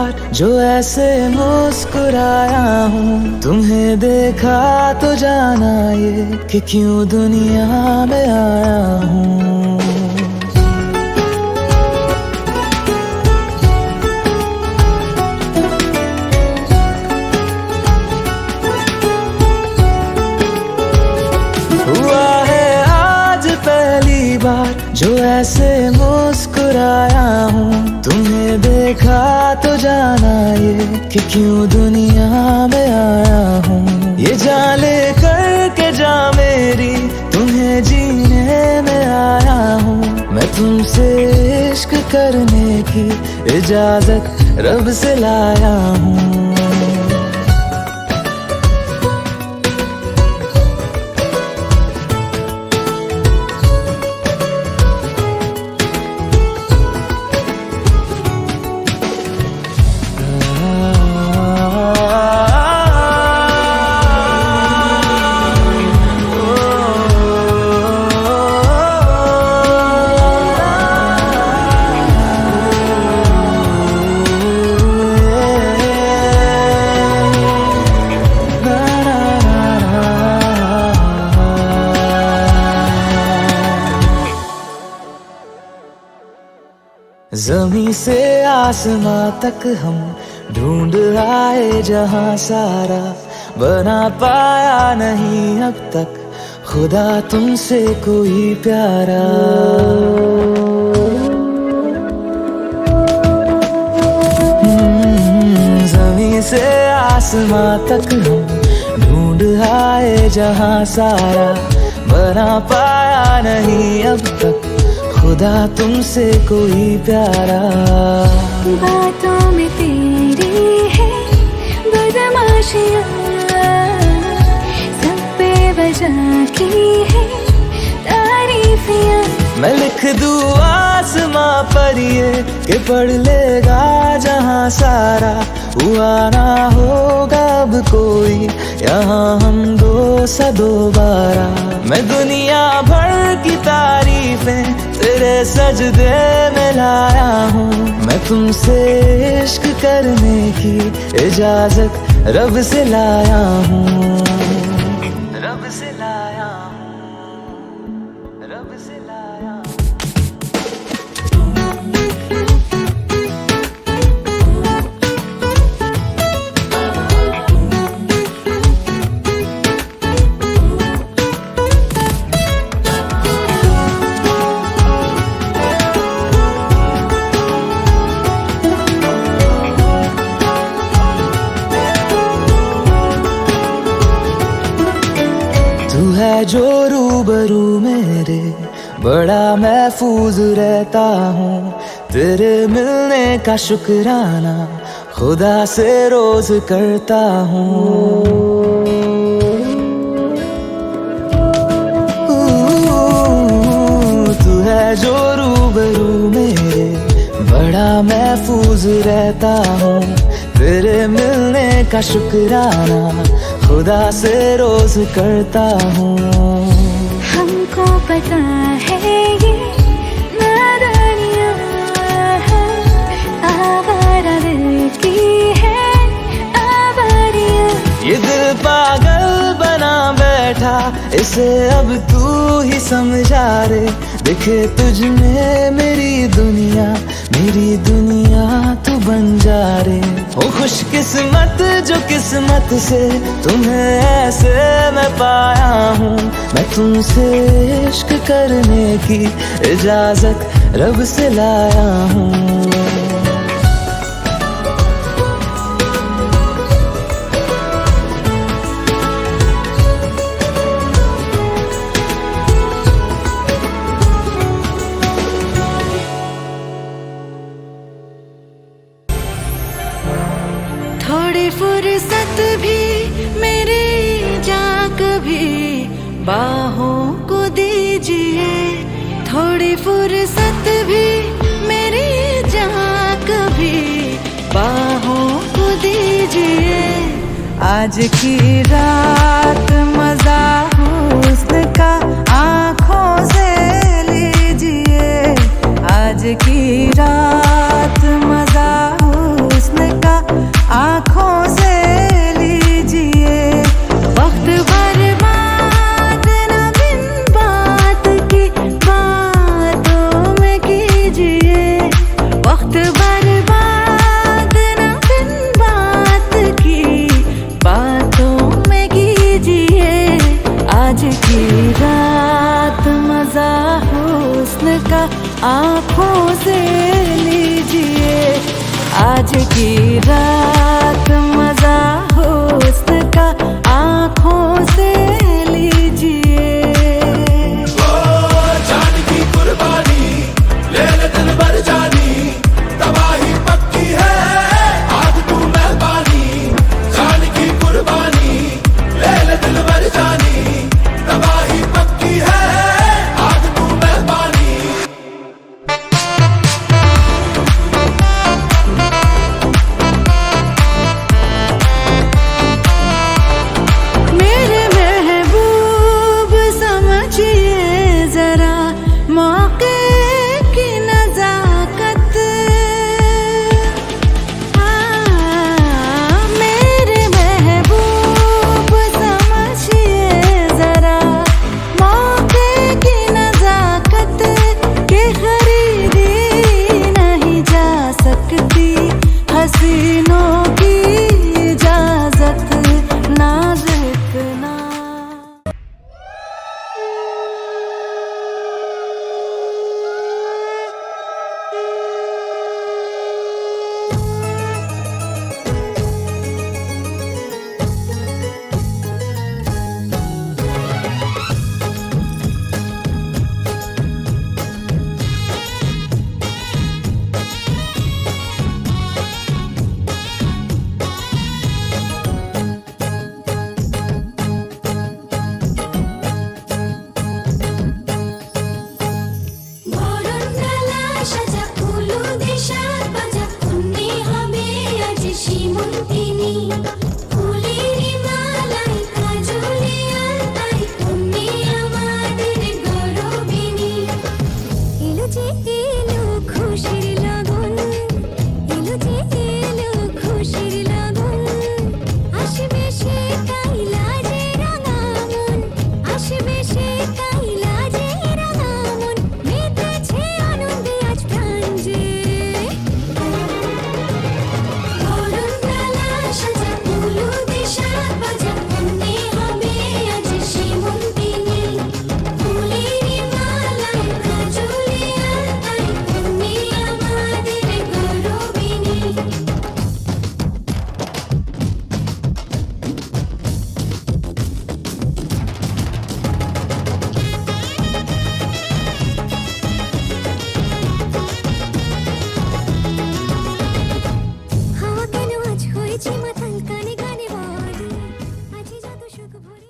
बार जो ऐसे मुस्कुराया हूँ। तुम्हें देखा तो जाना ये कि क्यों दुनिया में आया हूँ। हुआ है आज पहली बार जो ऐसे मुस्कुराया हूँ। तुम्हें देखा तो जाना ये कि क्यों दुनिया में आया हूँ। ये जान ले करके जा मेरी तुम्हें जीने में आया हूँ। मैं तुमसे इश्क करने की इजाजत रब से लाया हूँ। ज़मीं से आसमां तक हम ढूंढ आए जहां सारा, बना पाया नहीं अब तक खुदा तुमसे कोई प्यारा। ज़मीं से आसमां तक हम ढूंढ आए जहां सारा, बना पाया नहीं अब तक खुदा तुमसे कोई प्यारा। बातों में तेरी है बदमाशियाँ, सब पे वजह की है तारीफियाँ। मैं लिख दूँ आसमां पर ये कि पढ़ लेगा जहां सारा, हुआ ना होगा अब कोई यहाँ हम दो सा दोबारा। मैं दुनिया भर की तारीफें तेरे सजदे में लाया हूँ। मैं तुमसे इश्क करने की इजाजत रब से लाया हूँ। रब से लाया हूँ, रब से लाया हूँ। तू है जो रूबरू मेरे, बड़ा महफूज रहता हूँ। तेरे मिलने का शुक्राना खुदा से रोज करता हूँ। तू है जो रूबरू मेरे, बड़ा महफूज रहता हूँ। तेरे मिलने का शुक्राना खुदा से रोज करता हूँ। हमको पता है ये नादानियाँ आवारा दिल की है आवारियाँ। ये दिल पागल बना बैठा, इसे अब तू ही समझा रे। दिखे तुझ में मेरी दुनिया तू बन जा रे। हो खुशकिस्मत जो किस्मत से तुम्हें ऐसे मैं पाया हूँ। मैं तुमसे इश्क करने की इजाजत रब से लाया हूँ। थोड़ी फुर्सत भी मेरी जान कभी बाहों को दीजिए। थोड़ी फुर्सत भी मेरी जान कभी बाहों को दीजिए। आज की रात मजा हुस्न का आँखों से लीजिए। आज की रात मजा हुस्न आज की रात मजा हुस्न का आँखों से लीजिए, आज की रात मजा हुस्न का आँखों से लीजिए। जान की कुर्बानी ले ले दिल भर जानी, तबाही पक्की है आज तू मेहरबानी। जान की कुर्बानी ले ले दिल भर जानी, तबाही पक्की है आज तू मेहरबानी। मेरे महबूब समझिए जरा मौके की नजाकत, मेरे महबूब समझिए जरा मौके की नजाकत के खरीदी नहीं जा सकती हसीनों की इजाजत नाज़िक ना। বরণডালা সাজা ফুলো দেশার বাজা কন্যে হবে আজ সীমন্তিনী। ফুলের মালায় কাজলে আলতায় কন্যে আমাদের গৌরবিনী। এলো যে এলো খুশির লগন, এলো যে এলো খুশির লগন। আসবে সে কাইলাজে রাঙা মন, আসবে সে কাইলাজে রাঙা মন। মেতেছে আনন্দে আজ প্রাণ যে। বরণডালা সাজা ফুলো দেশার বাজা কন্যে হবে আজ সীমন্তিনী। ফুলের মালায় কাজলে আলতায় কন্যে আমাদের গৌরবিনী। হাওয়া কেন আজ হয়েছে মাতাল, কানে কানে বলে আজি যত সুখ ভরে।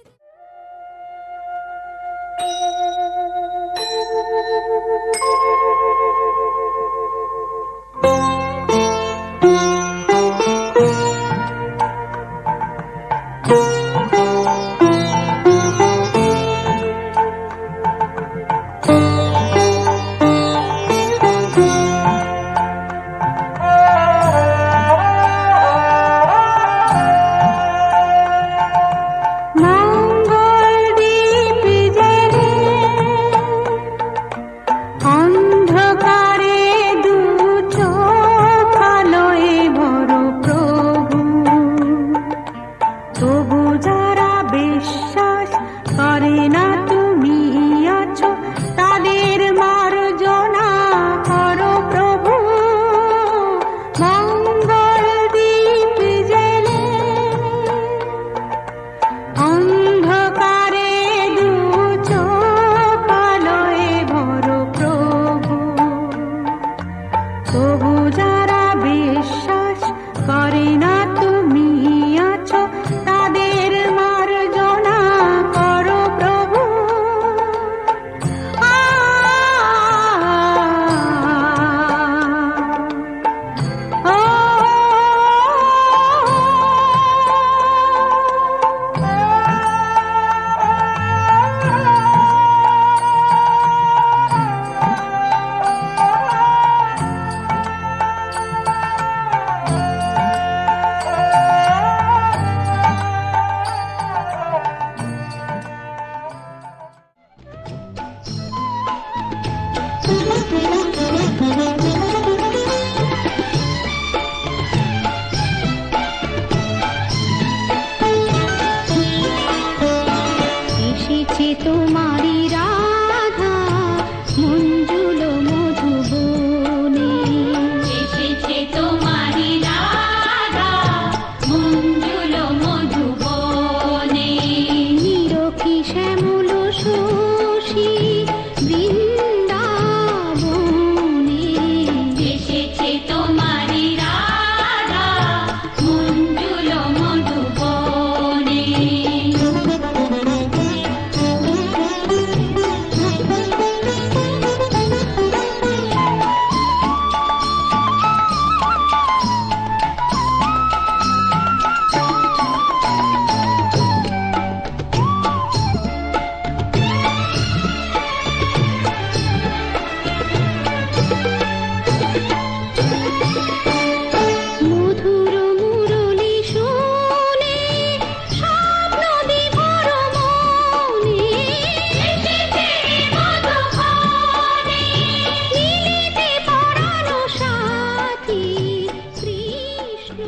মঙ্গলদীপ জেলে অন্ধকারে দু চোখ আলোয় ভরো প্রভু, তবু যারা বিশ্বাস করে না তুমি আছো তাদের মার্জনা করো প্রভু। মঙ্গলদীপ জেলে অন্ধকারে দু চোখ আলোয় ভরো প্রভু, তবু যারা বিশ্বাস করে না তুমি আছো তাদের মার্জনা করো প্রভু। এসেছে তোমারি রাধা মঞ্জুল মধুবনে এসেছে তোমারি রাধা মঞ্জুল মধুবনে নিরখি শ্যামল শশী বৃন্দাবনে এসেছে তোমারি রাধা মঞ্জুল মধুবনে মধুর মুরলি শুনে স্বপ্ন বিভোর মনে এসেছে মধুবনে মিলিতে পরাণ সাথী কৃষ্ণ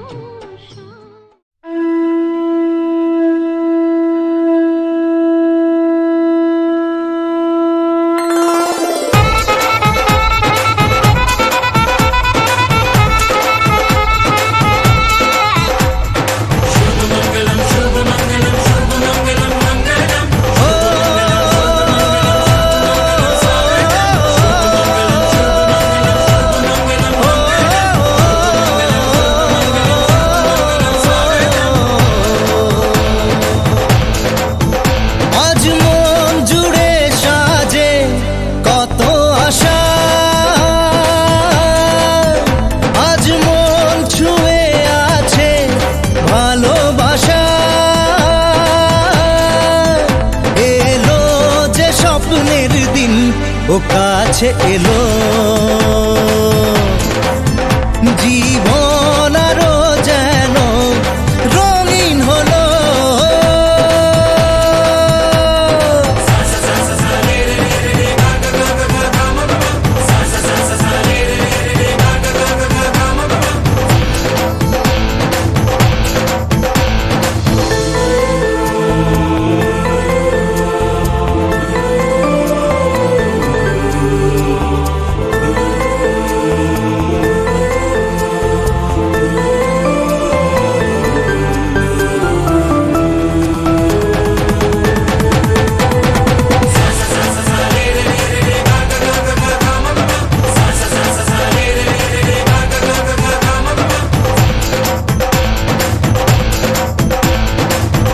আজ মন জুড়ে সাজে কত আশা, আজ মন ছুঁয়ে আছে ভালোবাসা। এলো যে স্বপ্নের দিন ও কাছে এলো, জীবন আরো যেন রঙিন হলো।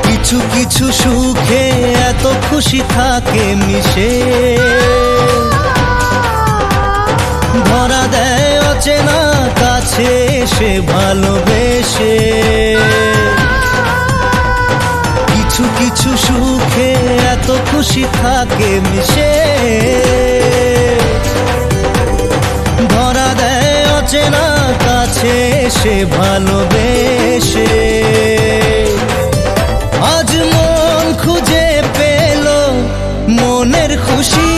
কিছু কিছু সুখে এত খুশি থাকে মিশে, ধরা দেয় অচেনা কাছে এসে ভালোবেসে। কিছু কিছু সুখে এত খুশি থাকে মিশে, ধরা দেয় অচেনা কাছে এসে ভালোবেসে। আজ মন খুঁজে পেল মনের খুশি,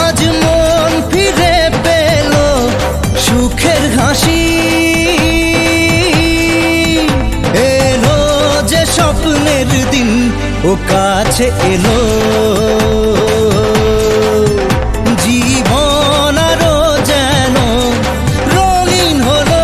আজ মন ফিরে পেল সুখের হাসি। এলো যে স্বপ্নের দিন ও কাছে এলো, জীবন আরো যেন রঙিন হলো।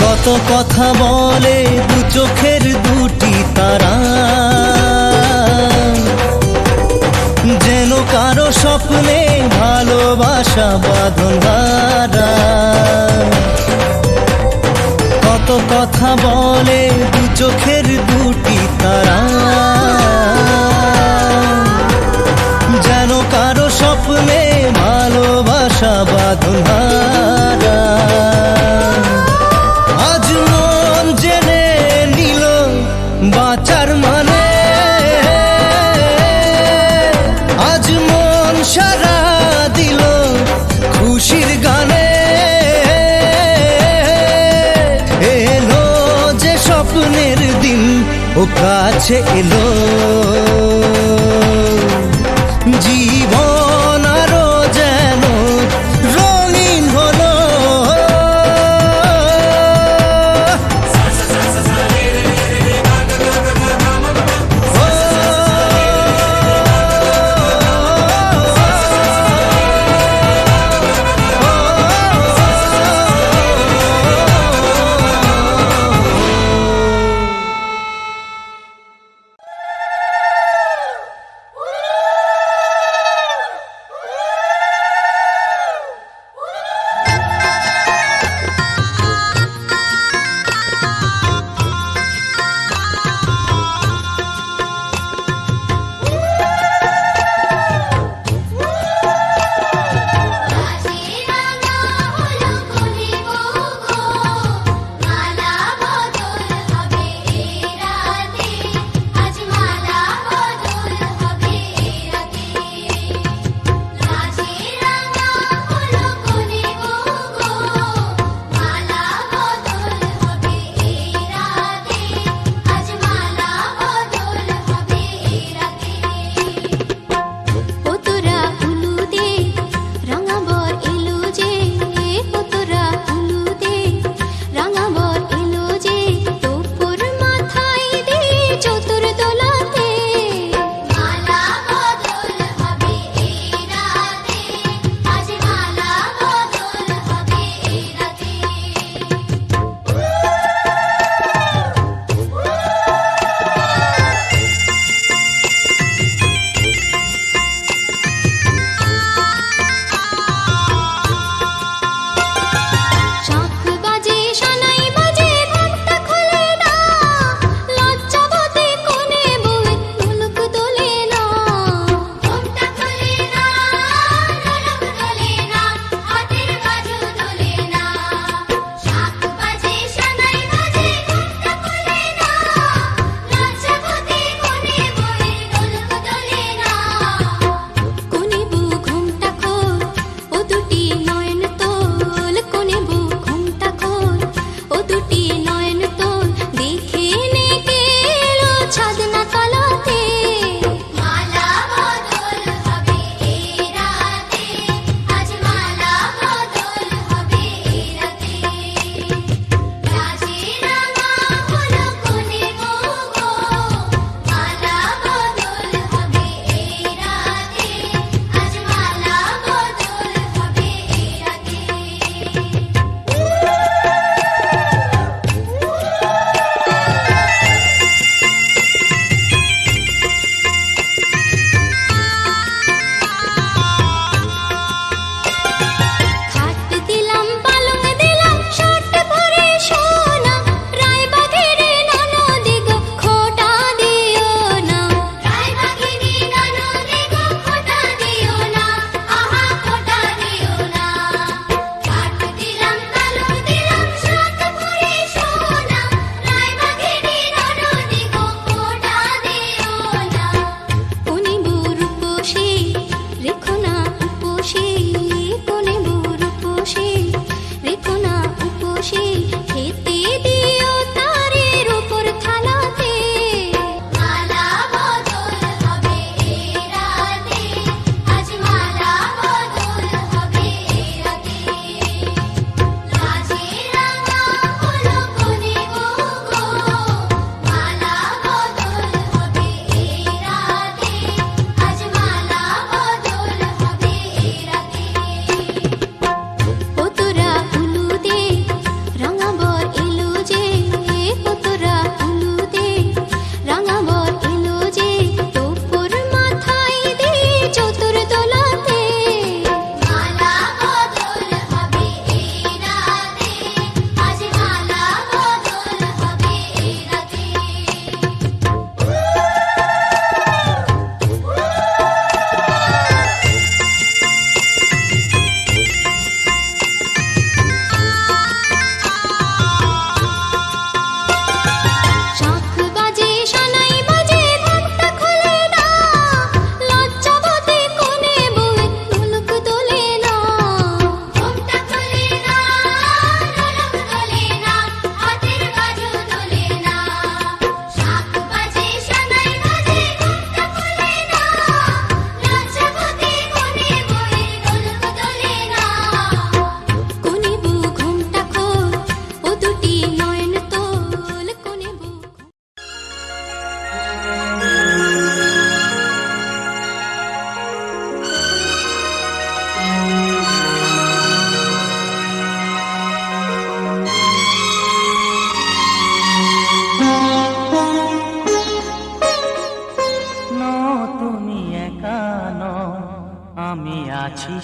কত কথা বলে দু চোখের দুটি তারা, যেন কারো স্বপ্নে ভালোবাসা বাঁধন হারা। কত কথা বলে দু চোখের দুটি তারা, যেন কারো স্বপ্নে ভালোবাসা বাঁধন হারা। ও কাছে এলো জীবন আরো যেন রঙিন হলো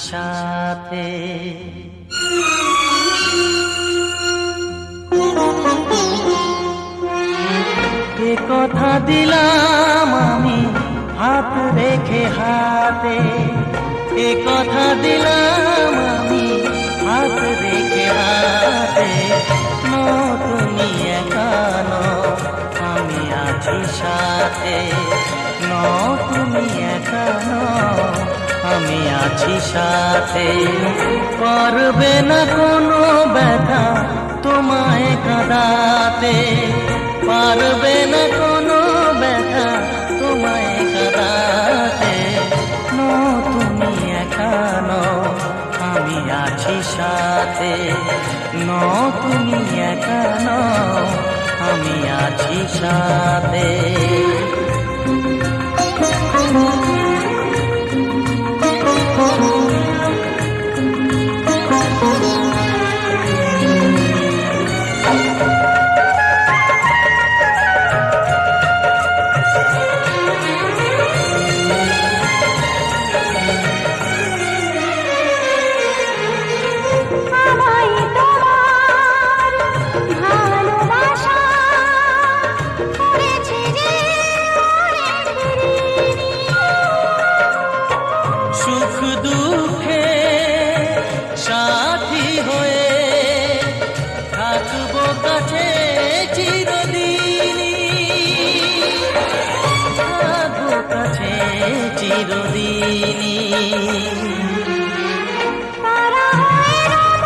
সাথে। এ কথা দিলাম আমি হাত রেখে হাতে, এ কথা দিলাম আমি হাত রেখে হাতে। তুমি একা নও, আমি আছি সাথে। তুমি একা নও, আমি আছি সাথে। পারবে না কোনো ব্যথা তোমায় কাঁদাতে, পারবে না কোনো ব্যথা তোমায় কাঁদাতে। তুমি একা নও, আমি আছি সাথে। তুমি একা নও, আমি আছি সাথে। আমায় তোমার ভালোবাসা করেছে যে অনেক ঋণী। সুখ দুঃখে সাথী হয়ে থাকবো কাছে চিরদিনই, থাকবো কাছে চিরদিনই। তারা হয়ে রব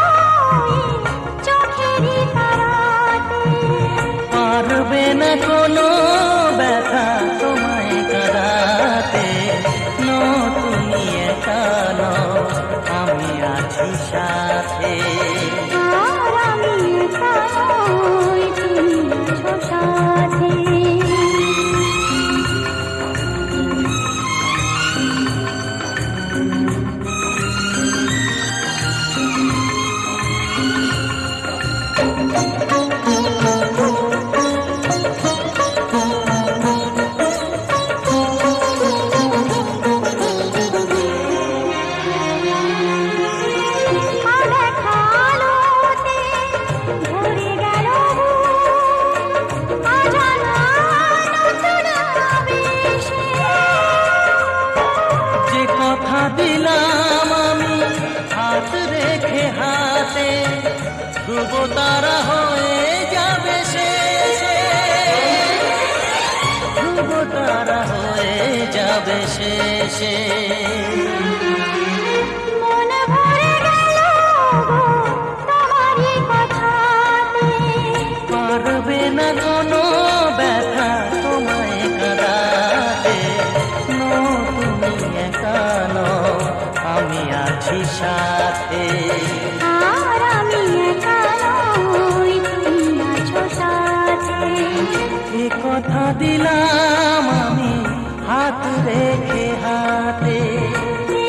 চোখেরই তারাতে। পারবে না কোনো ব্যথা তোমায় কাঁদাতে। তুমি একা নও, আমি আছি সাথে। আর আমি একা নই, তুমি আছো সাথে। আদেখা আলোতে ভরে গেল অজানা নতুন আবেশে। যে কথা দিলাম আমি হাত রেখে হাতে, ধ্রুব তারা হয়ে যাবে শেষে, ধ্রুব তারা হয়ে যাবে শেষে। মন ভরে গেল তোমারই কথাতে। পারবে না কোনো ব্যথা তোমায় কাঁদাতে। তুমি একা নও, আমি আছি সাথে। আর আমি একা নই, তুমি আছো সাথে। এ কথা দিলাম আমি হাত রেখে হাতে, এ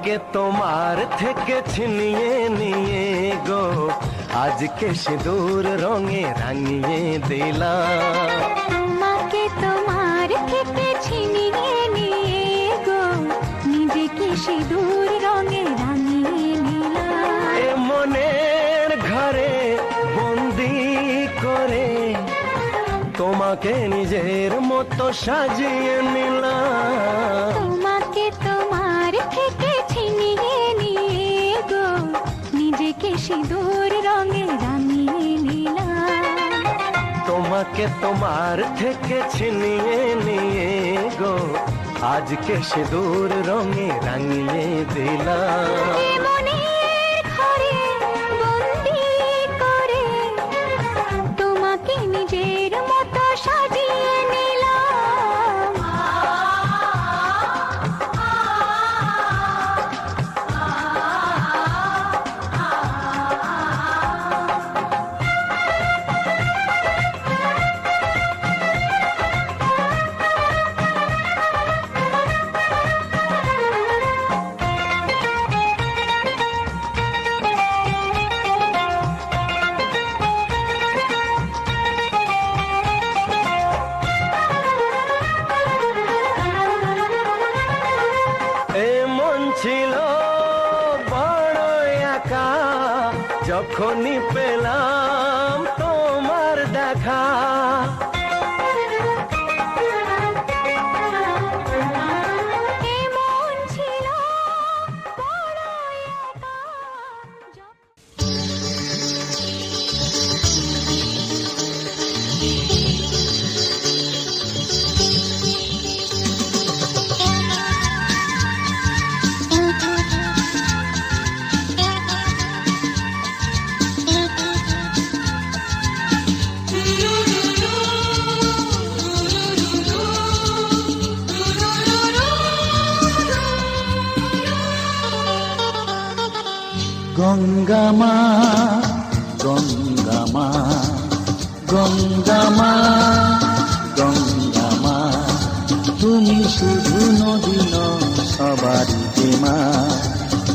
তোমাকে তোমার থেকে ছিনিয়ে নিয়ে গো আজকে সিঁদুর রঙে রাঙিয়ে দিলাম। তোমাকে তোমার থেকে ছিনিয়ে নিয়ে গো নিজেকে সিঁদুর রঙে রাঙিয়ে নিলাম। এ মনের ঘরে বন্দি করে তোমাকে নিজের মতো সাজিয়ে নিলাম। তোমাকে তোমার থেকে ছিনিয়ে নিয়ে গো নিজেকে সিঁদুর রঙে রাঙিয়ে নিলাম। তোমাকে তোমার থেকে ছিনিয়ে নিয়ে গো আজকে সিঁদুর রঙে রাঙিয়ে দিলাম। এ মনের ঘরে বন্দি করে তোমাকে নিজের মতো সাজিয়ে নিলাম। এ মন ছিল বড় একা যখনই পেলাম তোমার দেখা। এমন ছিল বড় একা গঙ্গা মা গঙ্গা মা গঙ্গা মা গঙ্গা মা তুমি শুধু নদী নও সবারই যে মা,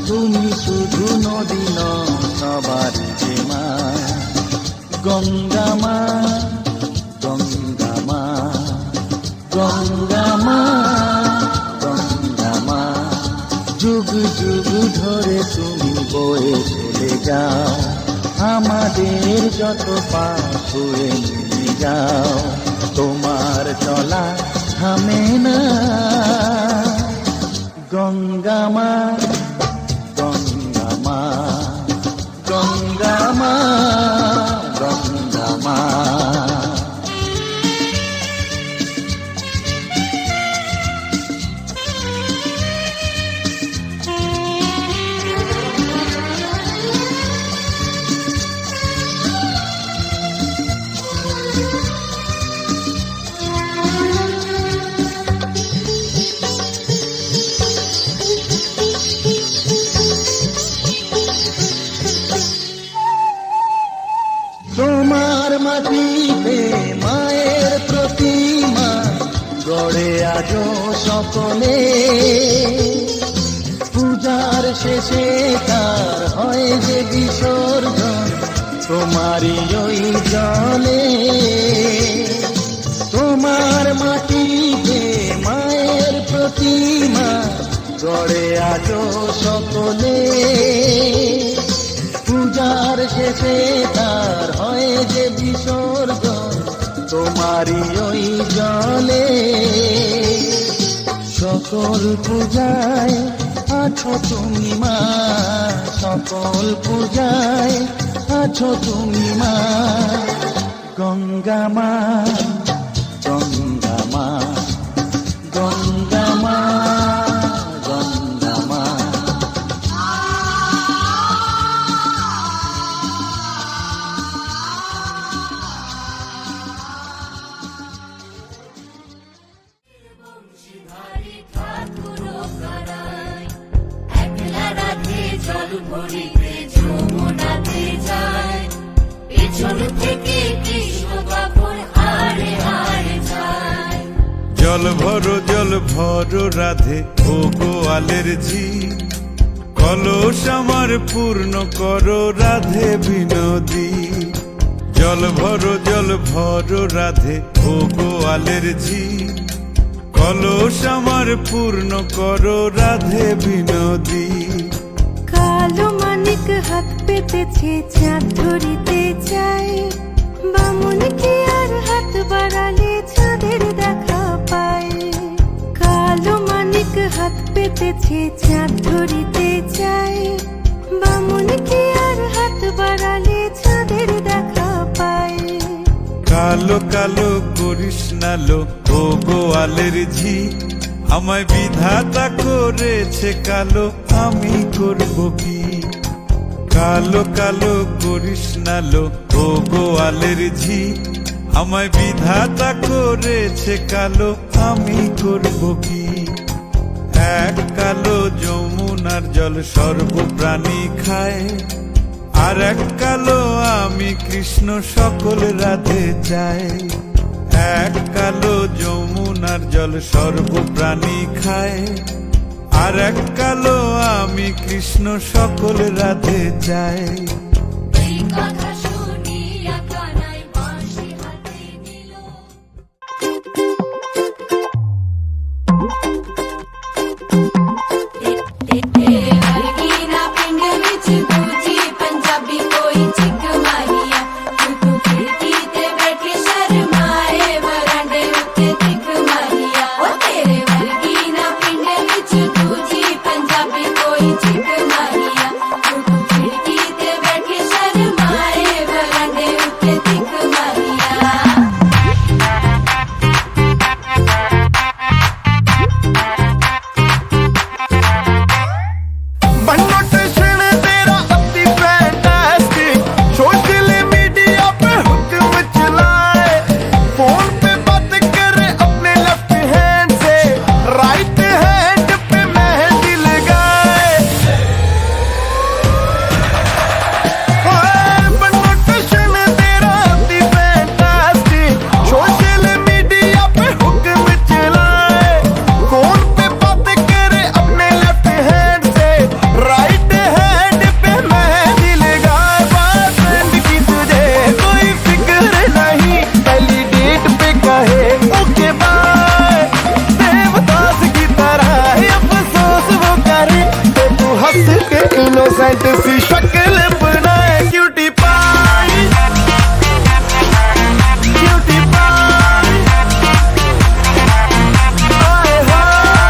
তুমি শুধু নদী নও সবারই যে মা। গঙ্গা মা গঙ্গা মা গঙ্গা মা গঙ্গা মা যুগ যুগ ধরে তুমি বয়ে চলে যাও আমাদের যত পাপ ছুঁয়ে নিয়ে যাও। তোমার চলা থামে না গঙ্গা মা গঙ্গা মা গঙ্গা মা গঙ্গা মা। তোমার মাটিতে মায়ের প্রতিমা গড়ে আজো সকলে, পূজার শেষে তার হয় যে বিসর্জন তোমারই ওই জলে। তোমার মাটিতে মায়ের প্রতিমা গড়ে আজো সকলে, পূজার শেষে তার হয় যে বিসর্জন তোমারই ওই জলে। সকল পূজায় আছো তুমি মা, সকল পূজায় আছো তুমি মা। গঙ্গা মা গঙ্গা মা গঙ্গা মা গঙ্গা মা। জল ভরো রাধে ও গোয়ালের ঝি, কলস আমার পূর্ণ করো রাধে বিনোদী, জল ভরো রাধে ও গোয়ালের ঝি। কলস আমার পূর্ণ করো রাধে বিনোদী। কালো মানিক হাত পেতেছে চাঁদ ধরিতে চায়, বামুন কি আর হাত বাড়ালে চাঁদের দেখা পায়। কালো মানিক হাত পেতেছে চাঁদ ধরিতে চায়, বামুন কি আর হাত বাড়ালে চাঁদের দেখা পায়। কালো কালো করিস নালো ও গোয়ালের ঝি, আমায় বিধাতা করেছে কালো, আমি করব কি? কালো কালো করিস নালো ও গোয়ালের ঝি, আমায় বিধাতা করেছে কালো, আমি করব কি? এক কালো যমুনার জল সর্বপ্রাণী খায়, আর এক কালো আমি কৃষ্ণ সকল রাধে চাই। এক কালো যমুনার জল সর্বপ্রাণী খায়, আর এক কালো আমি কৃষ্ণ সকল রাধে চাই। এই কথা শুনিয়া কানাই বাঁশি হাতে নিল। ਵਰਗੀਨਾ ਪਿੰਡ ਵਿੱਚ ਦੂਜੀ ਪੰਜਾਬੀ ਕੋਈ ਚਿੱਕ ਮਾਰੀਆ, ਤੂੰ ਖਿੜਕੀ ਤੇ ਬੈਠੀ ਸ਼ਰਮਾਏ ਵਰਾਂਡੇ ਉੱਤੇ ਦਿੱਖ ਮਾਰੀਆ। ਉਹ ਤੇਰੇ ਵਰਗੀਨਾ ਪਿੰਡ ਵਿੱਚ ਦੂਜੀ ਪੰਜਾਬੀ ਕੋਈ ਚਿੱਕ ਮਾਰੀਆ, ਤੂੰ ਖਿੜਕੀ ਤੇ ਬੈਠੀ ਸ਼ਰਮਾਏ ਵਰਾਂਡੇ ਉੱਤੇ ਦਿੱਖ ਮਾਰੀਆ। बनोटेशन तेरा अति फैंटास्टिक, सोशल मीडिया पे हुक्म चलाए, फोन पे बात करे अपने लेफ्ट हैंड से, राइट हैंड पे मेहंदी लगाए। बनोटेशन तेरा अति फैंटास्टिक, सोशल मीडिया पे हुक्म चलाए, फोन पे बात करे अपने लेफ्ट हैंड से, राइट हैंड पे मेहंदी लगाए। बॉयफ्रेंड की तुझे कोई फिक्र नहीं, पहली डेट पे कहे ओके बाय, देवदास की तरह अफसोस वो करे, तो तू हंस के इनोसेंट सी शक्ल बनाए। क्यूटी पाई, क्यूटी पाई, आए हाय,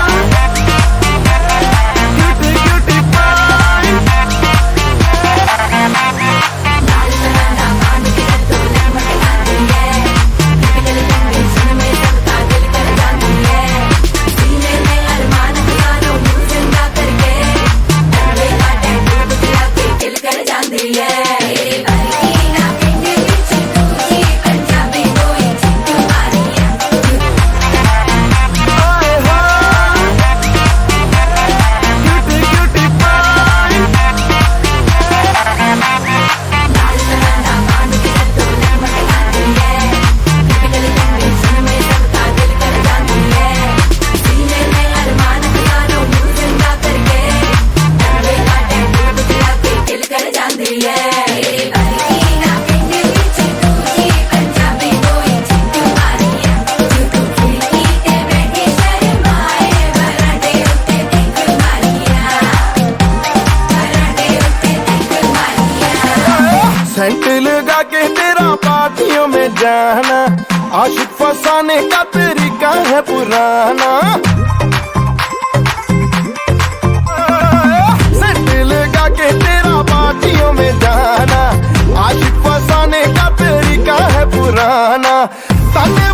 क्यूटी क्यूटी पाई। आए हाय, क्यूटी क्यूटी पाई। सेंट लगा के तेरा पार्टियों में जाना, आशिक फसाने का तरीका है पुराना। सेंट लगा के तेरा पार्टियों में जाना, आशिक फसाने का तरीका है पुराना। तने